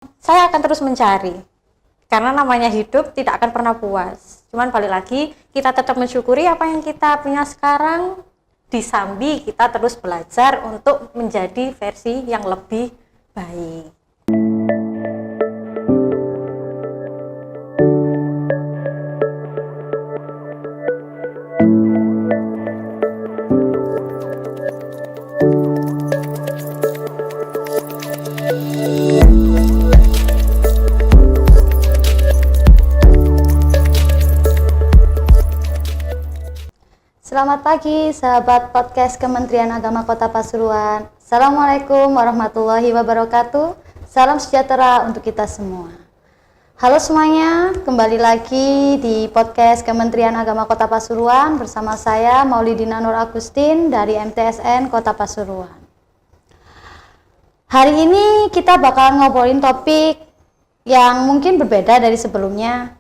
saya akan terus mencari. Karena namanya hidup tidak akan pernah puas. Cuman balik lagi, kita tetap mensyukuri apa yang kita punya sekarang. Disambi kita terus belajar untuk menjadi versi yang lebih baik. Selamat pagi sahabat podcast Kementerian Agama Kota Pasuruan. Assalamualaikum warahmatullahi wabarakatuh. Salam sejahtera untuk kita semua. Halo semuanya, kembali lagi di podcast Kementerian Agama Kota Pasuruan bersama saya Maulidina Nur Agustin dari MTSN Kota Pasuruan. Hari ini kita bakal ngobrolin topik yang mungkin berbeda dari sebelumnya.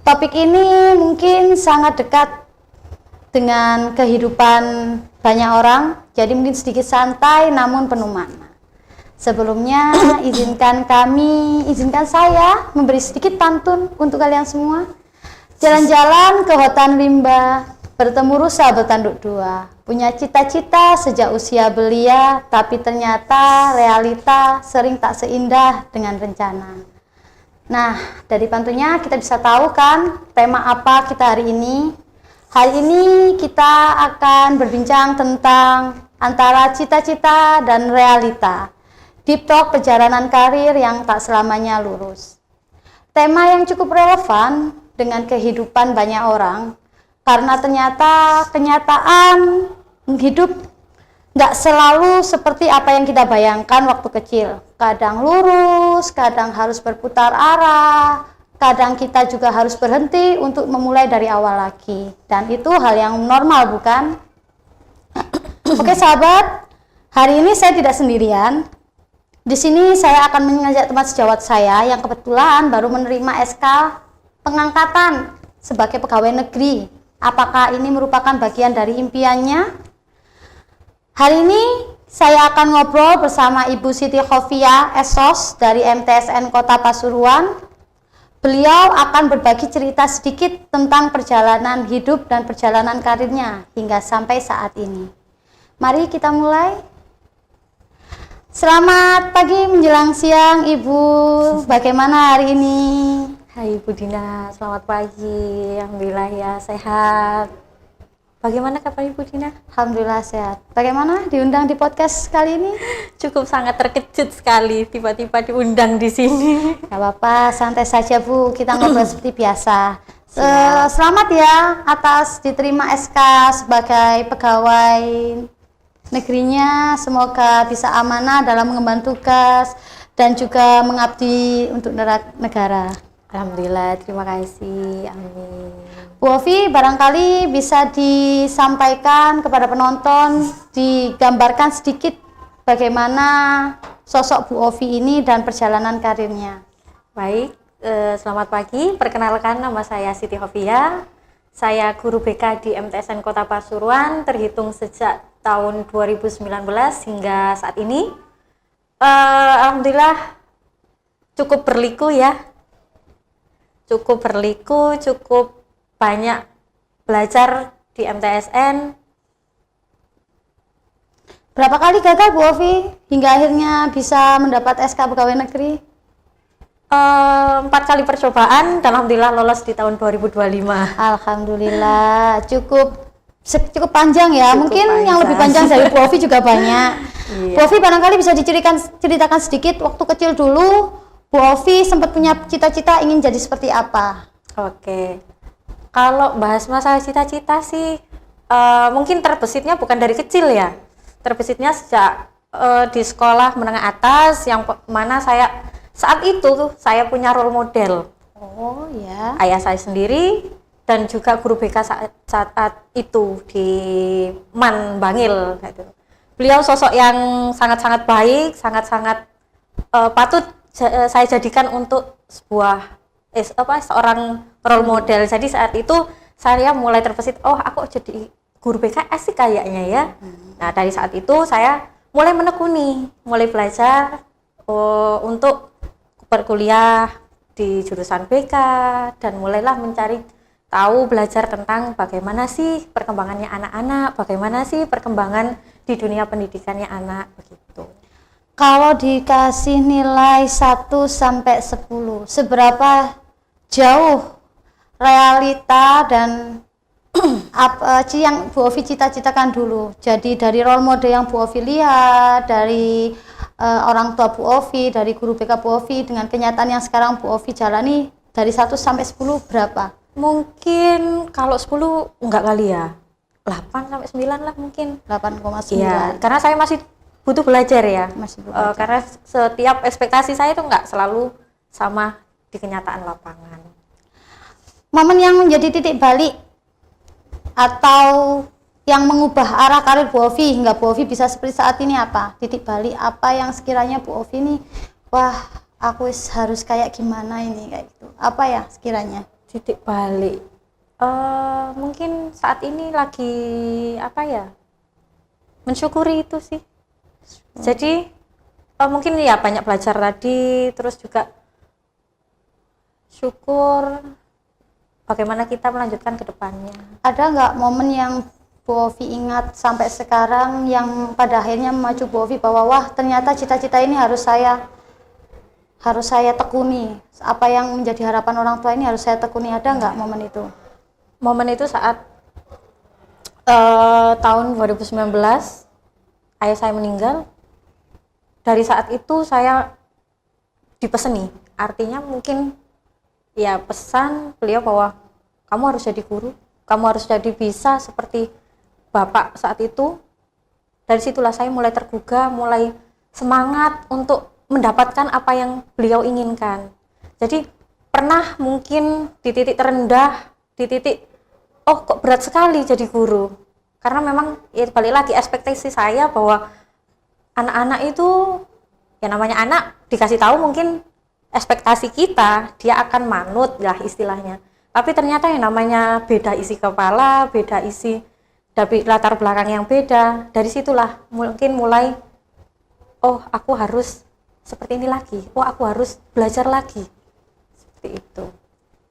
Topik ini mungkin sangat dekat dengan kehidupan banyak orang, jadi mungkin sedikit santai namun penuh makna. Sebelumnya izinkan saya memberi sedikit pantun untuk kalian semua. Jalan-jalan ke hutan rimba, bertemu rusa bertanduk dua, punya cita-cita sejak usia belia, tapi ternyata realita sering tak seindah dengan rencana. Nah, dari pantunnya kita bisa tahu kan tema apa kita hari ini. Hari ini kita akan berbincang tentang antara cita-cita dan realita. Deep talk perjalanan karir yang tak selamanya lurus. Tema yang cukup relevan dengan kehidupan banyak orang, karena ternyata kenyataan hidup nggak selalu seperti apa yang kita bayangkan waktu kecil. Kadang lurus, kadang harus berputar arah, kadang kita juga harus berhenti untuk memulai dari awal lagi, dan itu hal yang normal, bukan? Oke sahabat, hari ini saya tidak sendirian. Di sini saya akan mengajak teman sejawat saya yang kebetulan baru menerima SK pengangkatan sebagai pegawai negeri. Apakah ini merupakan bagian dari impiannya? Hari ini saya akan ngobrol bersama Ibu Siti Khofia SOS dari MTSN Kota Pasuruan. Beliau akan berbagi cerita sedikit tentang perjalanan hidup dan perjalanan karirnya hingga sampai saat ini. Mari kita mulai. Selamat pagi menjelang siang Ibu, bagaimana hari ini? Hai Ibu Dina, selamat pagi. Alhamdulillah ya sehat. Bagaimana kabar Ibu Dina? Alhamdulillah sehat. Bagaimana diundang di podcast kali ini? Cukup sangat terkejut sekali tiba-tiba diundang di sini. Gak apa-apa, santai saja Bu, kita ngobrol seperti biasa. Selamat ya atas diterima SK sebagai pegawai negerinya. Semoga bisa amanah dalam mengemban tugas dan juga mengabdi untuk negara. Alhamdulillah, terima kasih. Amin. Bu Ovi, barangkali bisa disampaikan kepada penonton, digambarkan sedikit bagaimana sosok Bu Ovi ini dan perjalanan karirnya. Baik, selamat pagi. Perkenalkan, nama saya Siti Khofia. Saya guru BK di MTSN Kota Pasuruan, terhitung sejak tahun 2019 hingga saat ini. Alhamdulillah cukup berliku ya. Cukup banyak belajar di MTSN. Berapa kali gagal Bu Ovi hingga akhirnya bisa mendapat SK pegawai negeri? 4 kali percobaan dan alhamdulillah lolos di tahun 2025. Alhamdulillah, cukup panjang ya. Cukup Mungkin panjang. yang lebih panjang dari Bu Ovi juga banyak. Iya. Bu Ovi barangkali bisa ceritakan sedikit waktu kecil dulu Bu Ovi sempat punya cita-cita ingin jadi seperti apa? Oke. Kalau bahas masalah cita-cita sih mungkin terbesitnya bukan dari kecil ya. Terbesitnya sejak di sekolah menengah atas yang mana saat itu saya punya role model. Oh ya. Ayah saya sendiri dan juga guru BK saat itu di Man Bangil gitu. Beliau sosok yang sangat-sangat baik, sangat-sangat patut saya jadikan untuk seorang role model. Jadi saat itu saya mulai terbesit, oh aku jadi guru BKS sih kayaknya ya. Nah dari saat itu saya mulai menekuni, mulai belajar untuk berkuliah di jurusan BK dan mulailah mencari tahu, belajar tentang bagaimana sih perkembangannya anak-anak, bagaimana sih perkembangan di dunia pendidikannya anak begitu. Kalau dikasih nilai 1 sampai 10, seberapa jauh realita dan apa sih yang Bu Ovi cita-citakan dulu? Jadi dari role model yang Bu Ovi lihat, dari orang tua Bu Ovi, dari guru BK Bu Ovi, dengan kenyataan yang sekarang Bu Ovi jalani, dari 1 sampai 10 berapa? Mungkin kalau 10 enggak kali ya, 8 sampai 9 lah mungkin. 8,9. Iya, karena saya masih butuh belajar ya. Masih belajar. Karena setiap ekspektasi saya itu enggak selalu sama di kenyataan lapangan. Momen yang menjadi titik balik atau yang mengubah arah karir Bu Ovi hingga Bu Ovi bisa seperti saat ini apa? Titik balik apa yang sekiranya Bu Ovi nih, wah aku harus kayak gimana ini, kayak gitu. Apa ya sekiranya? Titik balik. Mungkin saat ini lagi apa ya? Mensyukuri itu sih. Jadi mungkin ya banyak belajar tadi, terus juga syukur bagaimana kita melanjutkan ke depannya. Ada nggak momen yang Bu Ovi ingat sampai sekarang yang pada akhirnya memacu Bu Ovi bahwa wah ternyata cita-cita ini harus saya tekuni, apa yang menjadi harapan orang tua ini harus saya tekuni, ada nggak momen itu? Momen itu saat tahun 2019 ayah saya meninggal. Dari saat itu saya dipeseni, artinya mungkin ya pesan beliau bahwa kamu harus jadi guru, kamu harus jadi bisa seperti bapak saat itu. Dari situlah saya mulai tergugah, mulai semangat untuk mendapatkan apa yang beliau inginkan. Jadi pernah mungkin di titik terendah, di titik oh kok berat sekali jadi guru, karena memang ya balik lagi ekspektasi saya bahwa anak-anak itu ya namanya anak dikasih tahu mungkin ekspektasi kita dia akan manut lah istilahnya, tapi ternyata yang namanya beda isi kepala, beda isi dari latar belakang yang beda. Dari situlah mungkin mulai oh aku harus seperti ini lagi, oh aku harus belajar lagi, seperti itu.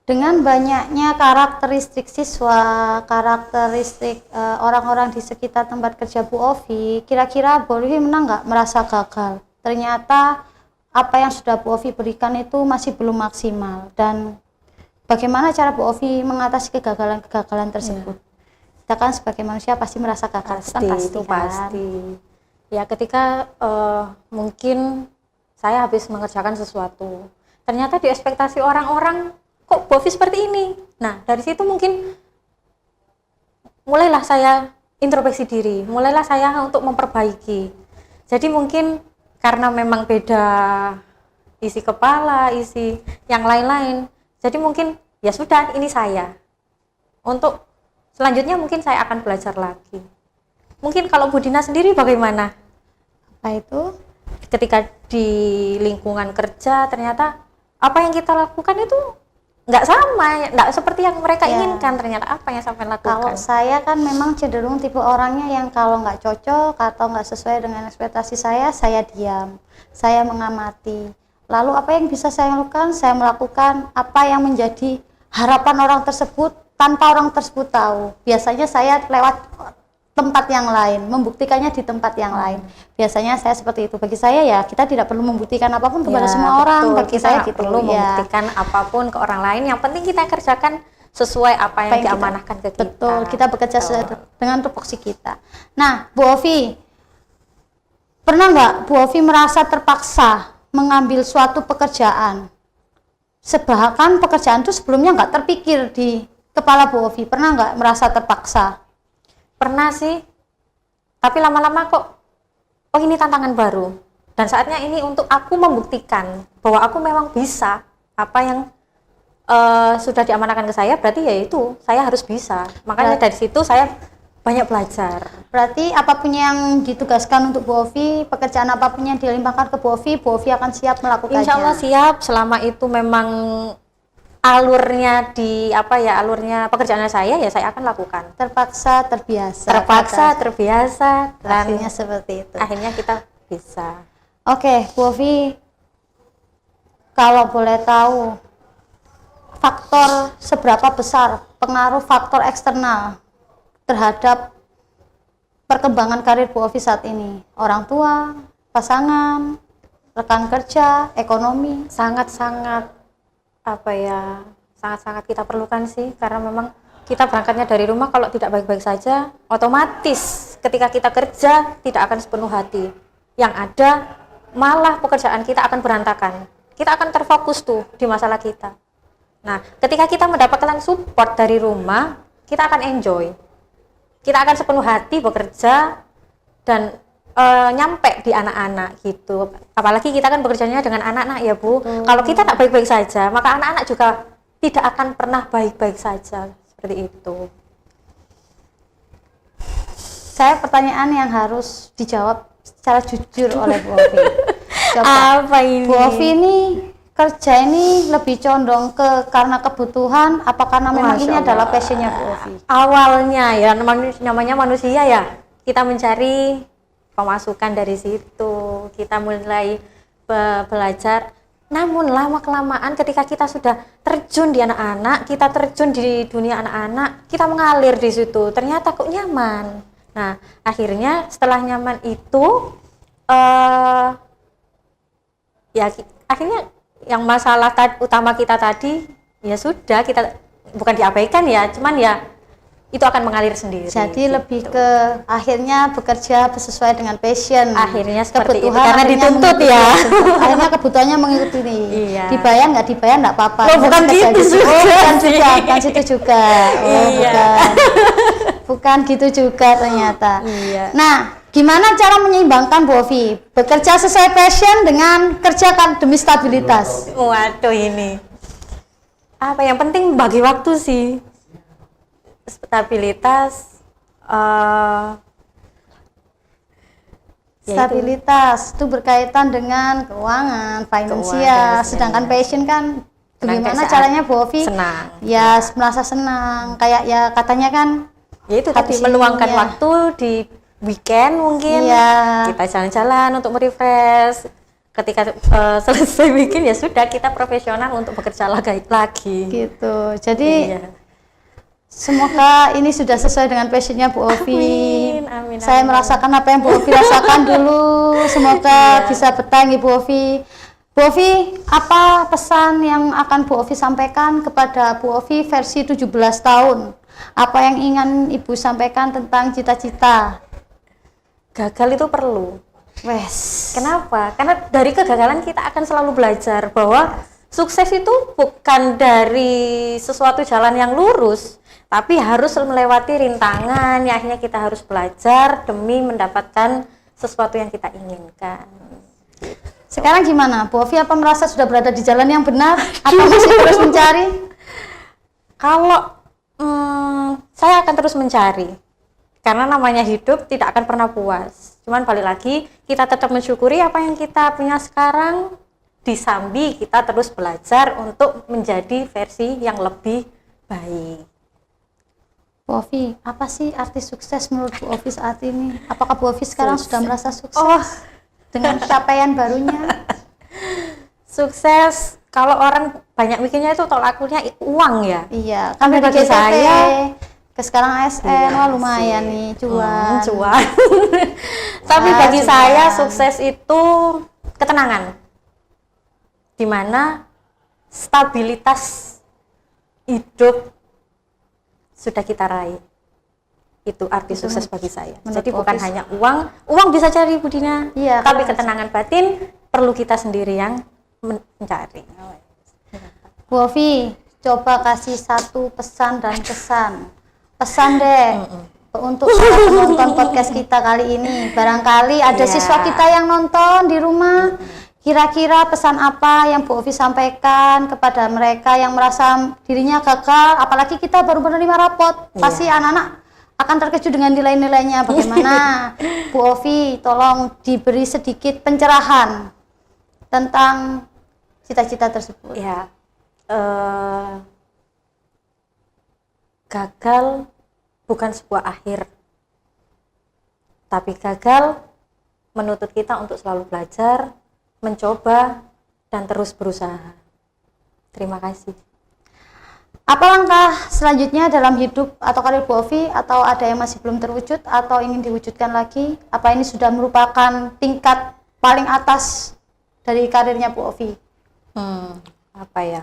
Dengan banyaknya karakteristik siswa, karakteristik orang-orang di sekitar tempat kerja Bu Ovi, kira-kira Bu Ovi pernah nggak merasa gagal? Ternyata apa yang sudah Bu Ovi berikan itu masih belum maksimal, dan bagaimana cara Bu Ovi mengatasi kegagalan-kegagalan tersebut? Kita kan sebagai manusia pasti merasa gagal, Pasti. Ya ketika mungkin saya habis mengerjakan sesuatu, ternyata di ekspektasi orang-orang kok Bu Ovi seperti ini. Nah dari situ mungkin mulailah saya introspeksi diri, mulailah saya untuk memperbaiki. Jadi mungkin karena memang beda isi kepala, isi yang lain-lain, jadi mungkin ya sudah ini saya. Untuk selanjutnya mungkin saya akan belajar lagi. Mungkin kalau Bu Dina sendiri bagaimana? Apa itu? Ketika di lingkungan kerja ternyata apa yang kita lakukan itu nggak sama, nggak seperti yang mereka inginkan. Ternyata apa yang sampai lakukan? Kalau saya kan memang cenderung tipe orangnya yang kalau nggak cocok atau nggak sesuai dengan ekspektasi saya diam, saya mengamati. Lalu apa yang bisa saya lakukan? Saya melakukan apa yang menjadi harapan orang tersebut tanpa orang tersebut tahu. Biasanya saya lewat tempat yang lain, membuktikannya di tempat yang lain. Biasanya saya seperti itu. Bagi saya ya kita tidak perlu membuktikan apapun kepada semua orang. Bagi saya gitu. Perlu membuktikan apapun ke orang lain. Yang penting kita kerjakan sesuai apa yang diamanahkan ke kita. Betul, kita bekerja dengan tupoksi kita. Nah, Bu Ovi, pernah nggak Bu Ovi merasa terpaksa mengambil suatu pekerjaan? Bahkan pekerjaan itu sebelumnya nggak terpikir di kepala Bu Ovi. Pernah nggak merasa terpaksa? Pernah sih, tapi lama-lama kok oh ini tantangan baru dan saatnya ini untuk aku membuktikan bahwa aku memang bisa apa yang sudah diamanahkan ke saya. Berarti ya itu saya harus bisa. Makanya dari situ saya banyak belajar. Berarti apapun yang ditugaskan untuk Bu Ovi, pekerjaan apapun yang dilimpahkan ke Bu Ovi akan siap melakukannya. Insya Allah siap, selama itu memang alurnya alurnya pekerjaan saya ya saya akan lakukan. Terpaksa terbiasa. Dan akhirnya seperti itu. Akhirnya kita bisa. Oke, Bu Ovi, kalau boleh tahu, faktor seberapa besar pengaruh faktor eksternal terhadap perkembangan karir Bu Ovi saat ini? Orang tua, pasangan, rekan kerja, ekonomi? Sangat-sangat sangat-sangat kita perlukan sih, karena memang kita berangkatnya dari rumah kalau tidak baik-baik saja, otomatis ketika kita kerja tidak akan sepenuh hati. Yang ada malah pekerjaan kita akan berantakan. Kita akan terfokus tuh di masalah kita. Nah, ketika kita mendapatkan support dari rumah, kita akan enjoy. Kita akan sepenuh hati bekerja dan nyampe di anak-anak gitu. Apalagi kita kan bekerjanya dengan anak-anak ya Bu. Kalau kita tak baik-baik saja, maka anak-anak juga tidak akan pernah baik-baik saja. Seperti itu. Saya pertanyaan yang harus dijawab secara jujur oleh Bu Ovi. Apa ini? Bu Ovi ini kerja ini lebih condong ke karena kebutuhan, apa karena memang ini adalah passionnya Bu Ovi? Awalnya ya, namanya manusia ya, kita mencari pemasukan dari situ, kita mulai belajar. Namun lama-kelamaan ketika kita sudah terjun di anak-anak, kita terjun di dunia anak-anak, kita mengalir di situ, ternyata kok nyaman. Nah, akhirnya setelah nyaman itu akhirnya yang masalah utama kita tadi ya sudah, kita bukan diabaikan ya, cuman ya itu akan mengalir sendiri. Jadi gitu. lebih ke akhirnya bekerja sesuai dengan passion. Akhirnya seperti itu, kebutuhan karena dituntut ya. Akhirnya kebutuhannya mengikuti ini. Iya. Dibayar nggak dibayar nggak apa-apa. Oh, bukan gitu juga. Oh, bukan juga, bukan situ juga. Oh, Iya. bukan gitu juga ternyata. Iya. Nah, gimana cara menyeimbangkan Bu Ovi bekerja sesuai passion dengan kerja demi stabilitas? Waduh, ini apa yang penting bagi waktu sih. Stabilitas stabilitas itu berkaitan dengan keuangan, finansial, sedangkan passion kan bagaimana caranya Bu Ovi senang, ya merasa senang, kayak ya katanya kan ya itu tadi meluangkan waktu di weekend mungkin kita jalan-jalan untuk merefresh. Ketika selesai weekend ya sudah, kita profesional untuk bekerja lagi gitu. Jadi semoga ini sudah sesuai dengan passionnya Bu Ovi. Amin. Saya merasakan apa yang Bu Ovi rasakan dulu. Semoga bisa betah Bu Ovi. Bu Ovi, apa pesan yang akan Bu Ovi sampaikan kepada Bu Ovi versi 17 tahun? Apa yang ingin Ibu sampaikan tentang cita-cita? Gagal itu perlu. Wes. Kenapa? Karena dari kegagalan kita akan selalu belajar bahwa sukses itu bukan dari sesuatu jalan yang lurus, tapi harus melewati rintangan. Ya, akhirnya kita harus belajar demi mendapatkan sesuatu yang kita inginkan. Sekarang gimana? Bu Ovi apa merasa sudah berada di jalan yang benar atau masih terus mencari? Kalau saya akan terus mencari, karena namanya hidup tidak akan pernah puas. Cuman balik lagi, kita tetap mensyukuri apa yang kita punya sekarang. Disambi kita terus belajar untuk menjadi versi yang lebih baik. Bu Ovi, apa sih arti sukses menurut Bu Ovi saat ini? Apakah Bu Ovi sekarang sudah merasa sukses dengan capaian barunya? Sukses, kalau orang banyak mikirnya itu tolak ukurnya uang ya. Iya, kan dari bagi saya ke sekarang ASN, wah lumayan nih, cuan. Tapi bagi saya sukses itu ketenangan, dimana stabilitas hidup sudah kita raih. Itu arti sukses bagi saya. Jadi bukan hanya uang bisa cari Bu Dina, tapi ketenangan batin perlu kita sendiri yang mencari. Bu Ovi, coba kasih satu pesan dan kesan. Pesan deh untuk para penonton podcast kita kali ini. Barangkali ada siswa kita yang nonton di rumah. Kira-kira pesan apa yang Bu Ovi sampaikan kepada mereka yang merasa dirinya gagal, apalagi kita baru menerima rapot. Pasti anak-anak akan terkejut dengan nilai-nilainya. Bagaimana Bu Ovi, tolong diberi sedikit pencerahan tentang cita-cita tersebut. Ya, gagal bukan sebuah akhir, tapi gagal menuntut kita untuk selalu belajar, mencoba, dan terus berusaha. Terima kasih. Apa langkah selanjutnya dalam hidup atau karir Bu Ovi, atau ada yang masih belum terwujud atau ingin diwujudkan lagi? Apa ini sudah merupakan tingkat paling atas dari karirnya Bu Ovi? Apa ya?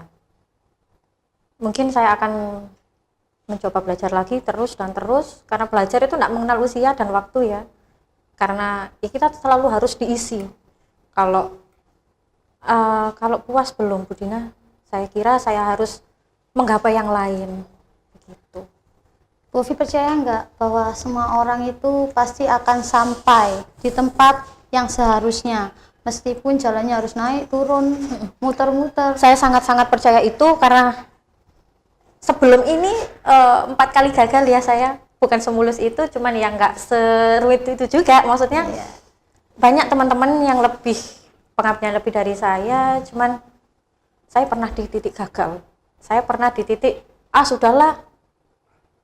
Mungkin saya akan mencoba belajar lagi terus dan terus, karena belajar itu tidak mengenal usia dan waktu ya. Karena kita selalu harus diisi. Kalau puas belum Bu Dina, saya kira saya harus menggapai yang lain. Begitu. Bu Ovi percaya nggak bahwa semua orang itu pasti akan sampai di tempat yang seharusnya, meskipun jalannya harus naik turun muter-muter? Saya sangat-sangat percaya itu, karena sebelum ini 4 kali gagal ya saya. Bukan semulus itu, cuman yang nggak seruit itu juga. Maksudnya banyak teman-teman yang lebih pengabdian lebih dari saya, cuman saya pernah di titik gagal. Saya pernah di titik sudahlah,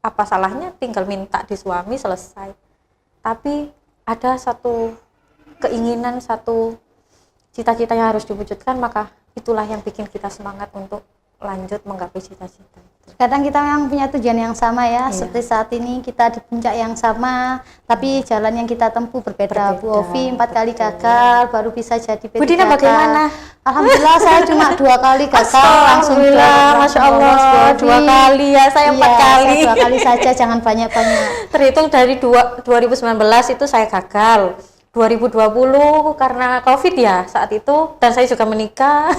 apa salahnya tinggal minta di suami selesai. Tapi ada satu keinginan, satu cita-cita yang harus diwujudkan, maka itulah yang bikin kita semangat untuk lanjut menggapai cita-cita. Kadang kita memang punya tujuan yang sama ya, seperti saat ini kita di puncak yang sama, tapi jalan yang kita tempuh berbeda. Bu Ovi 4 kali gagal baru bisa jadi P3K. Bu Dina bagaimana? Alhamdulillah saya cuma 2 kali gagal langsung Masya Allah, 2 kali ya, saya 4 kali. Saya 2 kali saja, jangan banyak-banyak. Terhitung dari 2019 itu saya gagal, 2020 karena COVID ya saat itu, dan saya juga menikah.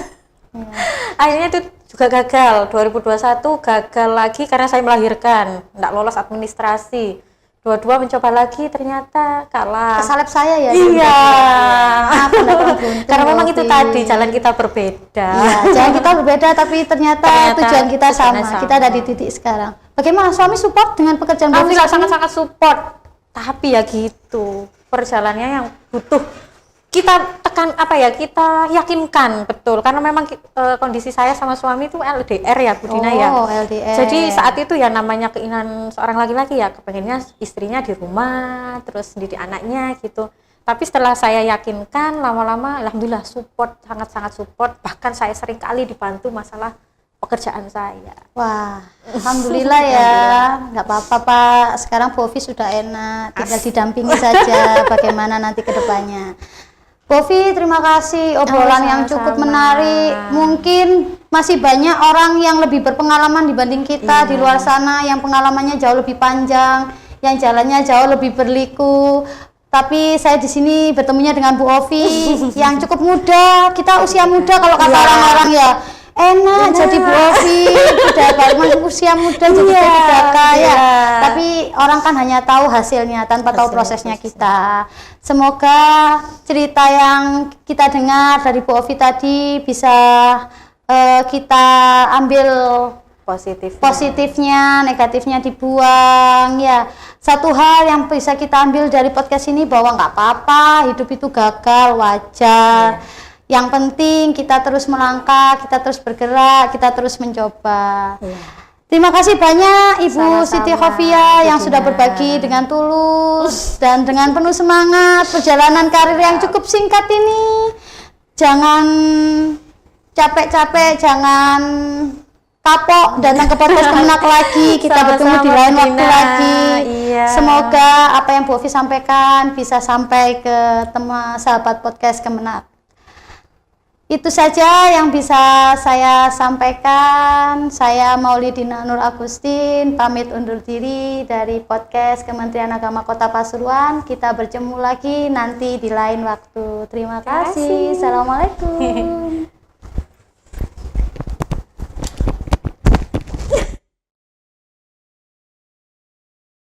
Akhirnya itu juga gagal. 2021 gagal lagi karena saya melahirkan, tidak lolos administrasi. 22 mencoba lagi, ternyata kalah. Kesalep saya ya. Iya. Karena memang Bu itu Ovi. tadi jalan kita berbeda. Iya, jalan kita berbeda, tapi ternyata tujuan kita sama. Kita ada di titik sekarang. Bagaimana suami support dengan pekerjaan Bu Ovi? Alhamdulillah sangat-sangat support. Tapi ya gitu, perjalanannya yang butuh kita tekan, kita yakinkan betul, karena memang kondisi saya sama suami itu LDR ya Bu Dina ya. LDR. Jadi saat itu ya namanya keinginan seorang laki-laki ya, kepengennya istrinya di rumah, terus didik anaknya gitu. Tapi setelah saya yakinkan, lama-lama alhamdulillah support, sangat-sangat support. Bahkan saya sering kali dibantu masalah pekerjaan saya. Wah, alhamdulillah ya, nggak apa-apa Pak. Sekarang Bu Ovi sudah enak, tinggal didampingi saja bagaimana nanti ke depannya. Bu Ovi, terima kasih obrolan yang cukup menarik. Mungkin masih banyak orang yang lebih berpengalaman dibanding kita di luar sana, yang pengalamannya jauh lebih panjang, yang jalannya jauh lebih berliku. Tapi saya di sini bertemunya dengan Bu Ovi yang cukup muda. Kita usia muda kalau kata orang-orang ya. Enak jadi Bu Ovi, udah baru usia muda jadi P3K ya. Tapi orang kan hanya tahu hasilnya tanpa tahu prosesnya kita. Semoga cerita yang kita dengar dari Bu Ovi tadi bisa kita ambil positifnya, negatifnya dibuang ya. Satu hal yang bisa kita ambil dari podcast ini bahwa nggak apa-apa, hidup itu gagal, wajar. Yang penting kita terus melangkah, kita terus bergerak, kita terus mencoba. Terima kasih banyak Ibu Siti Khofia yang sudah berbagi dengan tulus dan dengan penuh semangat perjalanan karir yang cukup singkat ini. Jangan capek-capek, jangan kapok datang ke podcast Kemenak lagi. Kita bertemu di lain waktu lagi. Semoga apa yang Bu Ovi sampaikan bisa sampai ke teman sahabat podcast Kemenak. Itu saja yang bisa saya sampaikan. Saya Maulidina Nur Agustin, pamit undur diri dari podcast Kementerian Agama Kota Pasuruan. Kita bertemu lagi nanti di lain waktu. Terima kasih. Assalamualaikum.